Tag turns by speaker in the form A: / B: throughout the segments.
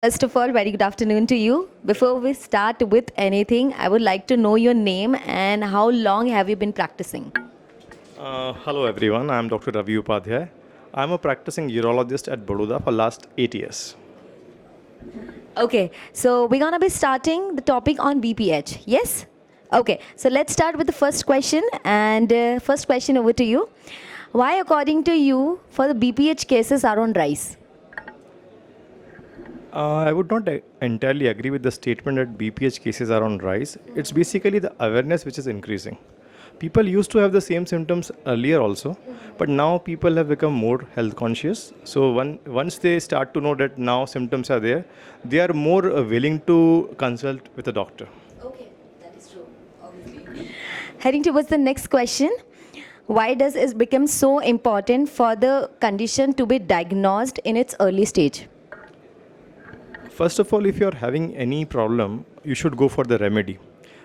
A: First of all, very good afternoon to you. Before we start with anything, I would like to know your name and how long have you been practicing?
B: Hello everyone, I am Dr. Ravi Upadhyay. I am a practicing urologist at Baroda for last 8 years.
A: Okay, so we're gonna be starting the topic on BPH. Yes? Okay, so let's start with the first question. And first question over to you. Why, according to you, for the BPH cases are on rise?
B: I would not entirely agree with the statement that BPH cases are on rise. It's basically the awareness which is increasing. People used to have the same symptoms earlier also, but now people have become more health conscious. So once they start to know that now symptoms are there, they are more willing to consult with a doctor.
A: Okay, that is true, obviously. Heading towards the next question. Why does it become so important for the condition to be diagnosed in its early stage?
B: First of all, if you are having any problem, you should go for the remedy.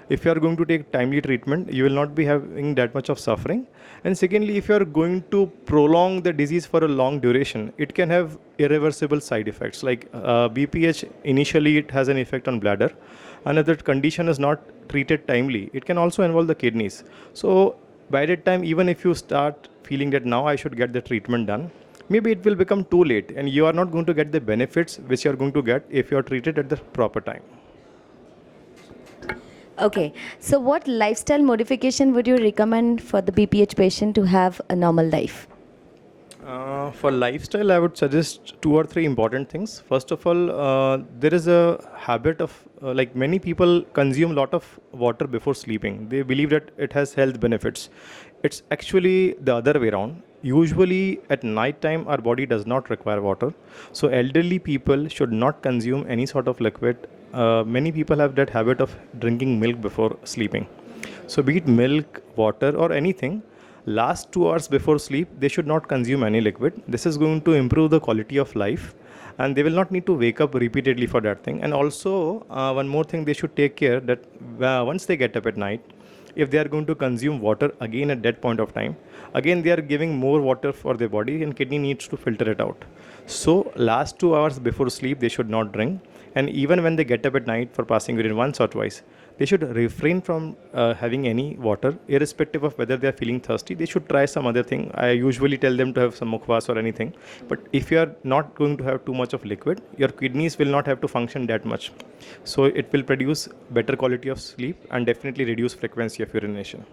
B: If you are going to take timely treatment, you will not be having that much of suffering. And secondly, if you are going to prolong the disease for a long duration, it can have irreversible side effects. Like BPH, initially it has an effect on bladder. And if that condition is not treated timely, it can also involve the kidneys. So by that time, even if you start feeling that now I should get the treatment done, maybe it will become too late and you are not going to get the benefits which you are going to get if you are treated at the proper time.
A: Okay, so what lifestyle modification would you recommend for the BPH patient to have a normal life?
B: For lifestyle, I would suggest 2 or 3 important things. First of all, there is a habit of like many people consume a lot of water before sleeping. They believe that it has health benefits. It's actually the other way around. Usually at night time, our body does not require water. So elderly people should not consume any sort of liquid. Many people have that habit of drinking milk before sleeping. So be it milk, water or anything, last 2 hours before sleep, they should not consume any liquid. This is going to improve the quality of life and they will not need to wake up repeatedly for that thing. And also, one more thing, they should take care that once they get up at night, if they are going to consume water again at that point of time, again they are giving more water for their body and kidney needs to filter it out. So last 2 hours before sleep, they should not drink. And even when they get up at night for passing urine once or twice, they should refrain from having any water, irrespective of whether they are feeling thirsty. They should try some other thing. I usually tell them to have some mukhwas or anything. But if you are not going to have too much of liquid, your kidneys will not have to function that much. So it will produce better quality of sleep and definitely reduce frequency of urination.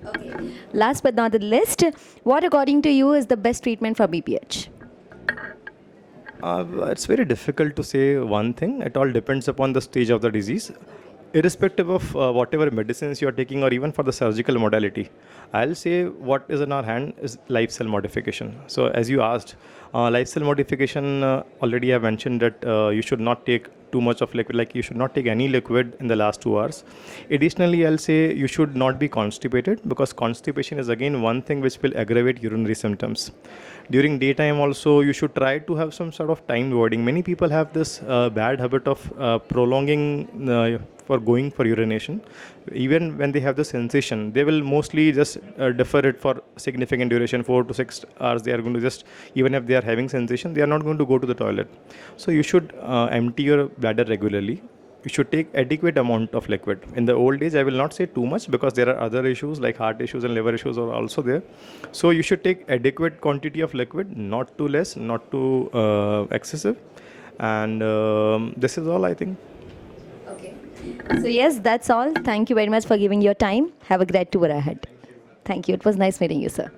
A: Okay. Last but not the least, what according to you is the best treatment for BPH?
B: It's very difficult to say one thing. It all depends upon the stage of the disease. Irrespective of whatever medicines you are taking or even for the surgical modality, I'll say what is in our hand is lifestyle modification. So as you asked, lifestyle modification, already I mentioned that you should not take too much of liquid, like you should not take any liquid in the last 2 hours. Additionally, I'll say you should not be constipated because constipation is again one thing which will aggravate urinary symptoms. During daytime also, you should try to have some sort of timed voiding. Many people have this bad habit of prolonging for going for urination. Even when they have the sensation, they will mostly just defer it for significant duration, 4 to 6 hours. They are going to just, even if they are having sensation, they are not going to go to the toilet. So you should empty your bladder regularly. You should take adequate amount of liquid. In the old age, I will not say too much because there are other issues like heart issues and liver issues are also there. So you should take adequate quantity of liquid, not too less, not too excessive. And this is all, I think.
A: Okay. So yes, that's all. Thank you very much for giving your time. Have a great tour ahead. Thank you. It was nice meeting you, sir.